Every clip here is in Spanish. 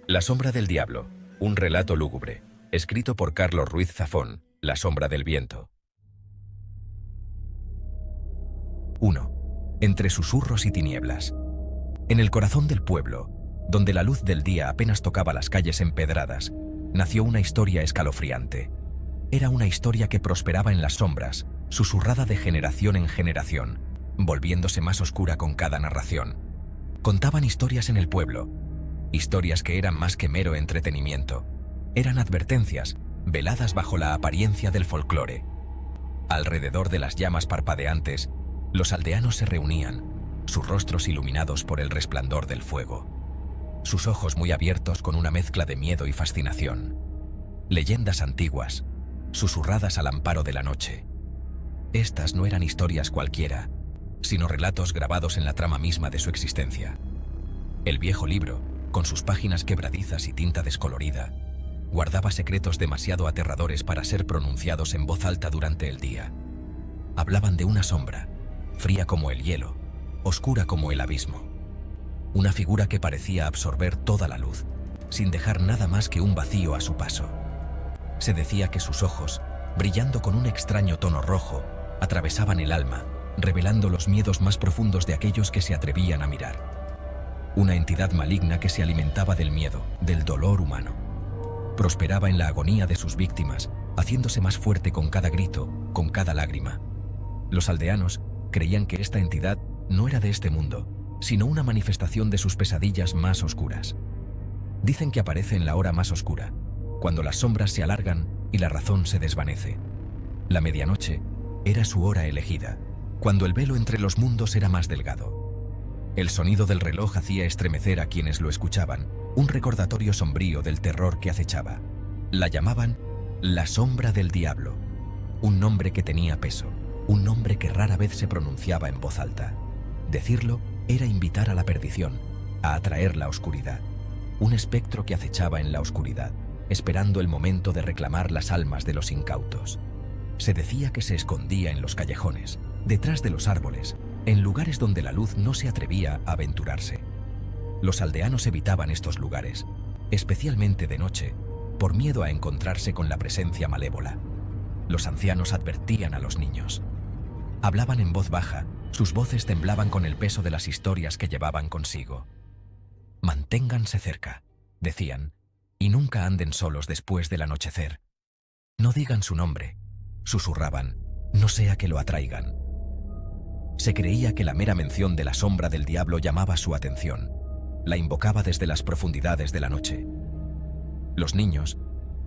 La sombra del diablo, un relato lúgubre, escrito por Carlos Ruiz Zafón, La sombra del viento. 1. Entre susurros y tinieblas. En el corazón del pueblo, donde la luz del día apenas tocaba las calles empedradas, nació una historia escalofriante. Era una historia que prosperaba en las sombras, susurrada de generación en generación, volviéndose más oscura con cada narración. Contaban historias en el pueblo, historias que eran más que mero entretenimiento. Eran advertencias, veladas bajo la apariencia del folclore. Alrededor de las llamas parpadeantes, los aldeanos se reunían, sus rostros iluminados por el resplandor del fuego, sus ojos muy abiertos con una mezcla de miedo y fascinación. Leyendas antiguas, susurradas al amparo de la noche. Estas no eran historias cualquiera, sino relatos grabados en la trama misma de su existencia. El viejo libro, con sus páginas quebradizas y tinta descolorida, guardaba secretos demasiado aterradores para ser pronunciados en voz alta durante el día. Hablaban de una sombra, fría como el hielo, oscura como el abismo. Una figura que parecía absorber toda la luz, sin dejar nada más que un vacío a su paso. Se decía que sus ojos, brillando con un extraño tono rojo, atravesaban el alma, revelando los miedos más profundos de aquellos que se atrevían a mirar. Una entidad maligna que se alimentaba del miedo, del dolor humano. Prosperaba en la agonía de sus víctimas, haciéndose más fuerte con cada grito, con cada lágrima. Los aldeanos creían que esta entidad no era de este mundo, sino una manifestación de sus pesadillas más oscuras. Dicen que aparece en la hora más oscura, cuando las sombras se alargan y la razón se desvanece. La medianoche era su hora elegida, cuando el velo entre los mundos era más delgado. El sonido del reloj hacía estremecer a quienes lo escuchaban, un recordatorio sombrío del terror que acechaba. La llamaban la sombra del diablo, un nombre que tenía peso, un nombre que rara vez se pronunciaba en voz alta. Decirlo era invitar a la perdición, a atraer la oscuridad, un espectro que acechaba en la oscuridad, esperando el momento de reclamar las almas de los incautos. Se decía que se escondía en los callejones, detrás de los árboles, en lugares donde la luz no se atrevía a aventurarse. Los aldeanos evitaban estos lugares, especialmente de noche, por miedo a encontrarse con la presencia malévola. Los ancianos advertían a los niños. Hablaban en voz baja, sus voces temblaban con el peso de las historias que llevaban consigo. Manténganse cerca, decían, y nunca anden solos después del anochecer. No digan su nombre, susurraban, no sea que lo atraigan. Se creía que la mera mención de la sombra del diablo llamaba su atención, la invocaba desde las profundidades de la noche. Los niños,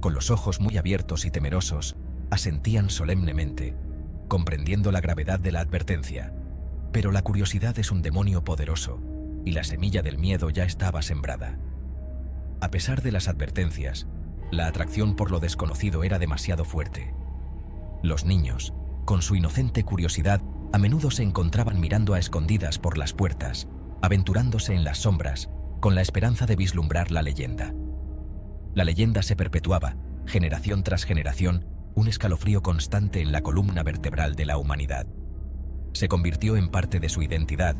con los ojos muy abiertos y temerosos, asentían solemnemente, comprendiendo la gravedad de la advertencia. Pero la curiosidad es un demonio poderoso, y la semilla del miedo ya estaba sembrada. A pesar de las advertencias, la atracción por lo desconocido era demasiado fuerte. Los niños, con su inocente curiosidad, a menudo se encontraban mirando a escondidas por las puertas, aventurándose en las sombras, con la esperanza de vislumbrar la leyenda. La leyenda se perpetuaba, generación tras generación, un escalofrío constante en la columna vertebral de la humanidad. Se convirtió en parte de su identidad,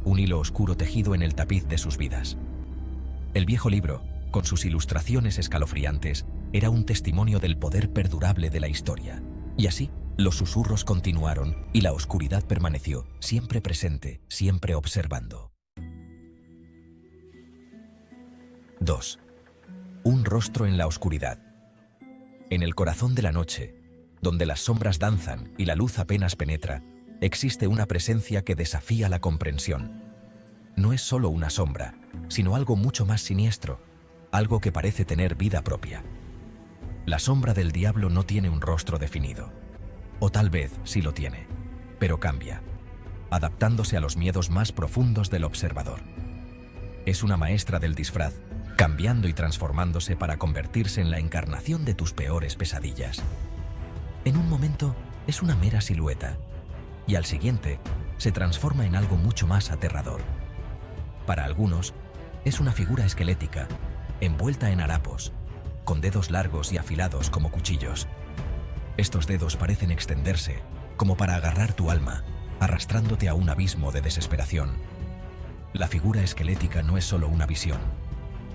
un hilo oscuro tejido en el tapiz de sus vidas. El viejo libro, con sus ilustraciones escalofriantes, era un testimonio del poder perdurable de la historia. Y así, los susurros continuaron y la oscuridad permaneció, siempre presente, siempre observando. 2. Un rostro en la oscuridad. En el corazón de la noche, donde las sombras danzan y la luz apenas penetra, existe una presencia que desafía la comprensión. No es solo una sombra, sino algo mucho más siniestro, algo que parece tener vida propia. La sombra del diablo no tiene un rostro definido. O tal vez sí lo tiene, pero cambia, adaptándose a los miedos más profundos del observador. Es una maestra del disfraz, cambiando y transformándose para convertirse en la encarnación de tus peores pesadillas. En un momento es una mera silueta, y al siguiente se transforma en algo mucho más aterrador. Para algunos, es una figura esquelética, envuelta en harapos, con dedos largos y afilados como cuchillos. Estos dedos parecen extenderse, como para agarrar tu alma, arrastrándote a un abismo de desesperación. La figura esquelética no es solo una visión,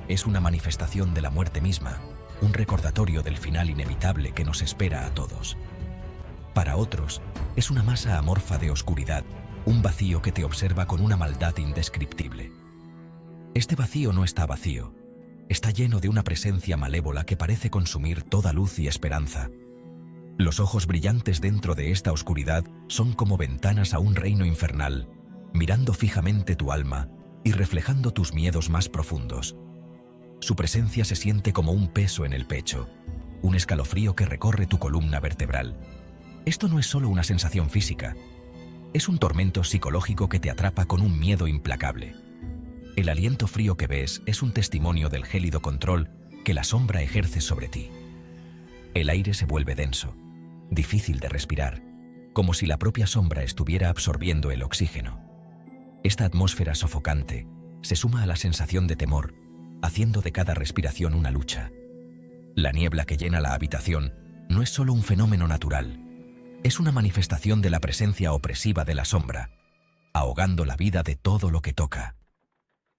Es una manifestación de la muerte misma, un recordatorio del final inevitable que nos espera a todos. Para otros, es una masa amorfa de oscuridad, un vacío que te observa con una maldad indescriptible. Este vacío no está vacío, está lleno de una presencia malévola que parece consumir toda luz y esperanza. Los ojos brillantes dentro de esta oscuridad son como ventanas a un reino infernal, mirando fijamente tu alma y reflejando tus miedos más profundos. Su presencia se siente como un peso en el pecho, un escalofrío que recorre tu columna vertebral. Esto no es solo una sensación física, es un tormento psicológico que te atrapa con un miedo implacable. El aliento frío que ves es un testimonio del gélido control que la sombra ejerce sobre ti. El aire se vuelve denso, difícil de respirar, como si la propia sombra estuviera absorbiendo el oxígeno. Esta atmósfera sofocante se suma a la sensación de temor, haciendo de cada respiración una lucha. La niebla que llena la habitación no es solo un fenómeno natural, es una manifestación de la presencia opresiva de la sombra, ahogando la vida de todo lo que toca.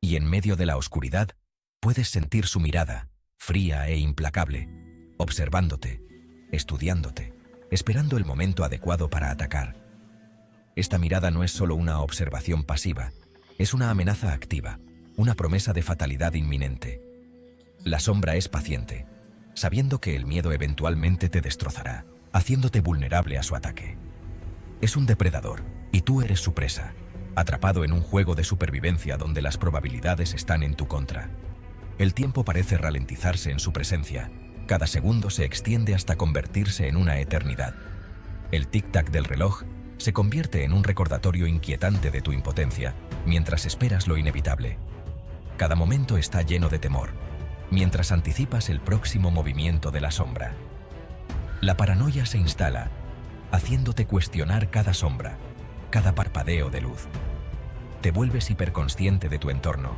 Y en medio de la oscuridad, puedes sentir su mirada, fría e implacable, observándote, estudiándote, esperando el momento adecuado para atacar. Esta mirada no es solo una observación pasiva, es una amenaza activa, una promesa de fatalidad inminente. La sombra es paciente, sabiendo que el miedo eventualmente te destrozará, haciéndote vulnerable a su ataque. Es un depredador, y tú eres su presa, atrapado en un juego de supervivencia donde las probabilidades están en tu contra. El tiempo parece ralentizarse en su presencia, cada segundo se extiende hasta convertirse en una eternidad. El tic-tac del reloj se convierte en un recordatorio inquietante de tu impotencia, mientras esperas lo inevitable. Cada momento está lleno de temor, mientras anticipas el próximo movimiento de la sombra. La paranoia se instala, haciéndote cuestionar cada sombra, cada parpadeo de luz. Te vuelves hiperconsciente de tu entorno,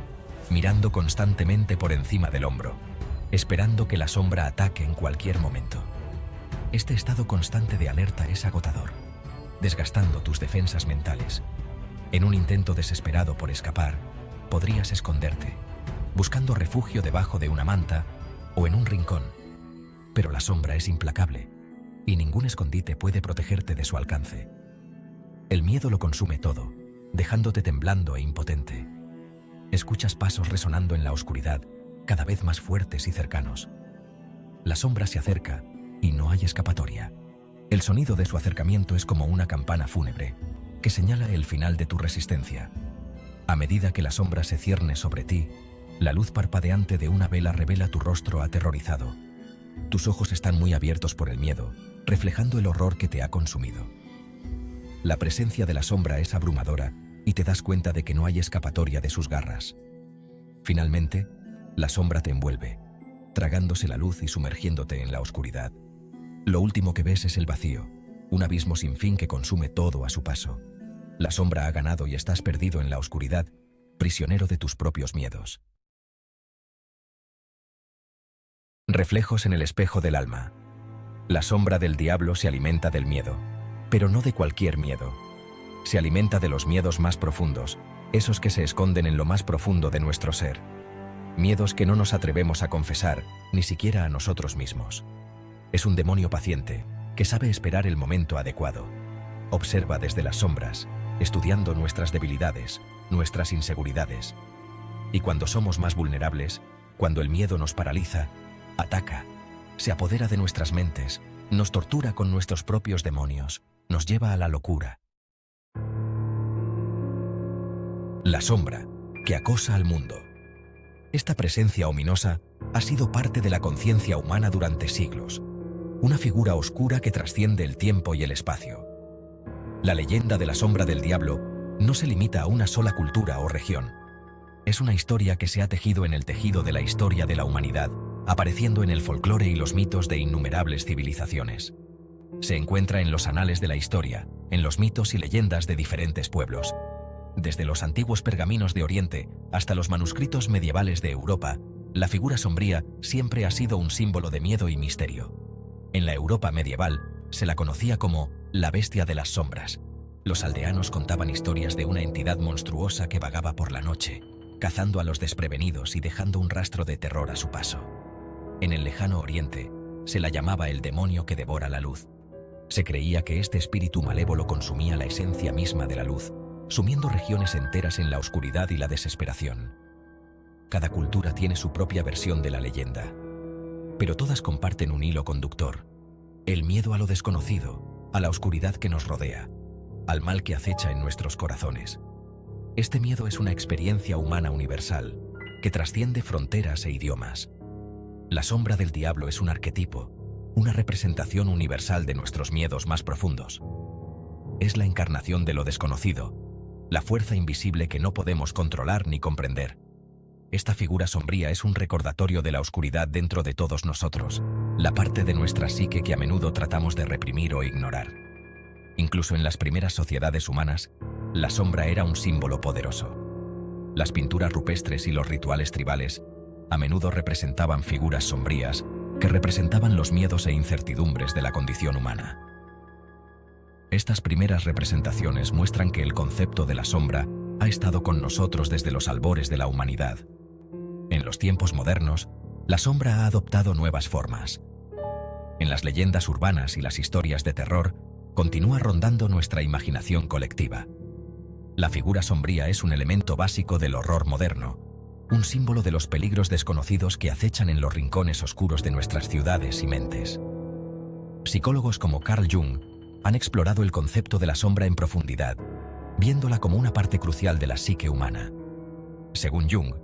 mirando constantemente por encima del hombro, esperando que la sombra ataque en cualquier momento. Este estado constante de alerta es agotador, desgastando tus defensas mentales. En un intento desesperado por escapar, podrías esconderte, buscando refugio debajo de una manta o en un rincón. Pero la sombra es implacable, y ningún escondite puede protegerte de su alcance. El miedo lo consume todo, dejándote temblando e impotente. Escuchas pasos resonando en la oscuridad, cada vez más fuertes y cercanos. La sombra se acerca, y no hay escapatoria. El sonido de su acercamiento es como una campana fúnebre, que señala el final de tu resistencia. A medida que la sombra se cierne sobre ti, la luz parpadeante de una vela revela tu rostro aterrorizado. Tus ojos están muy abiertos por el miedo, reflejando el horror que te ha consumido. La presencia de la sombra es abrumadora y te das cuenta de que no hay escapatoria de sus garras. Finalmente, la sombra te envuelve, tragándose la luz y sumergiéndote en la oscuridad. Lo último que ves es el vacío, un abismo sin fin que consume todo a su paso. La sombra ha ganado y estás perdido en la oscuridad, prisionero de tus propios miedos. Reflejos en el espejo del alma. La sombra del diablo se alimenta del miedo, pero no de cualquier miedo. Se alimenta de los miedos más profundos, esos que se esconden en lo más profundo de nuestro ser. Miedos que no nos atrevemos a confesar, ni siquiera a nosotros mismos. Es un demonio paciente, que sabe esperar el momento adecuado. Observa desde las sombras, estudiando nuestras debilidades, nuestras inseguridades. Y cuando somos más vulnerables, cuando el miedo nos paraliza, ataca, se apodera de nuestras mentes, nos tortura con nuestros propios demonios, nos lleva a la locura. La sombra, que acosa al mundo. Esta presencia ominosa ha sido parte de la conciencia humana durante siglos, una figura oscura que trasciende el tiempo y el espacio. La leyenda de la sombra del diablo no se limita a una sola cultura o región. Es una historia que se ha tejido en el tejido de la historia de la humanidad, apareciendo en el folclore y los mitos de innumerables civilizaciones. Se encuentra en los anales de la historia, en los mitos y leyendas de diferentes pueblos. Desde los antiguos pergaminos de Oriente hasta los manuscritos medievales de Europa, la figura sombría siempre ha sido un símbolo de miedo y misterio. En la Europa medieval, se la conocía como la bestia de las sombras. Los aldeanos contaban historias de una entidad monstruosa que vagaba por la noche, cazando a los desprevenidos y dejando un rastro de terror a su paso. En el lejano oriente, se la llamaba el demonio que devora la luz. Se creía que este espíritu malévolo consumía la esencia misma de la luz, sumiendo regiones enteras en la oscuridad y la desesperación. Cada cultura tiene su propia versión de la leyenda, pero todas comparten un hilo conductor: el miedo a lo desconocido, a la oscuridad que nos rodea, al mal que acecha en nuestros corazones. Este miedo es una experiencia humana universal, que trasciende fronteras e idiomas. La sombra del diablo es un arquetipo, una representación universal de nuestros miedos más profundos. Es la encarnación de lo desconocido, la fuerza invisible que no podemos controlar ni comprender. Esta figura sombría es un recordatorio de la oscuridad dentro de todos nosotros, la parte de nuestra psique que a menudo tratamos de reprimir o ignorar. Incluso en las primeras sociedades humanas, la sombra era un símbolo poderoso. Las pinturas rupestres y los rituales tribales a menudo representaban figuras sombrías que representaban los miedos e incertidumbres de la condición humana. Estas primeras representaciones muestran que el concepto de la sombra ha estado con nosotros desde los albores de la humanidad. En los tiempos modernos, la sombra ha adoptado nuevas formas. En las leyendas urbanas y las historias de terror, continúa rondando nuestra imaginación colectiva. La figura sombría es un elemento básico del horror moderno, un símbolo de los peligros desconocidos que acechan en los rincones oscuros de nuestras ciudades y mentes. Psicólogos como Carl Jung han explorado el concepto de la sombra en profundidad, viéndola como una parte crucial de la psique humana. Según Jung,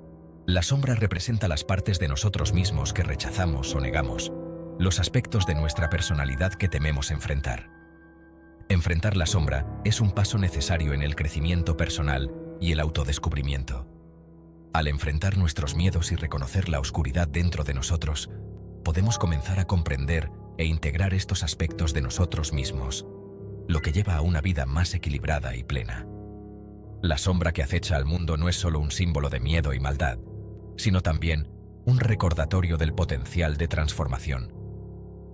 la sombra representa las partes de nosotros mismos que rechazamos o negamos, los aspectos de nuestra personalidad que tememos enfrentar. Enfrentar la sombra es un paso necesario en el crecimiento personal y el autodescubrimiento. Al enfrentar nuestros miedos y reconocer la oscuridad dentro de nosotros, podemos comenzar a comprender e integrar estos aspectos de nosotros mismos, lo que lleva a una vida más equilibrada y plena. La sombra que acecha al mundo no es solo un símbolo de miedo y maldad, sino también un recordatorio del potencial de transformación.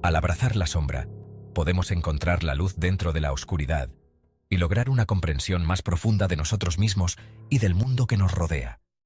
Al abrazar la sombra, podemos encontrar la luz dentro de la oscuridad y lograr una comprensión más profunda de nosotros mismos y del mundo que nos rodea.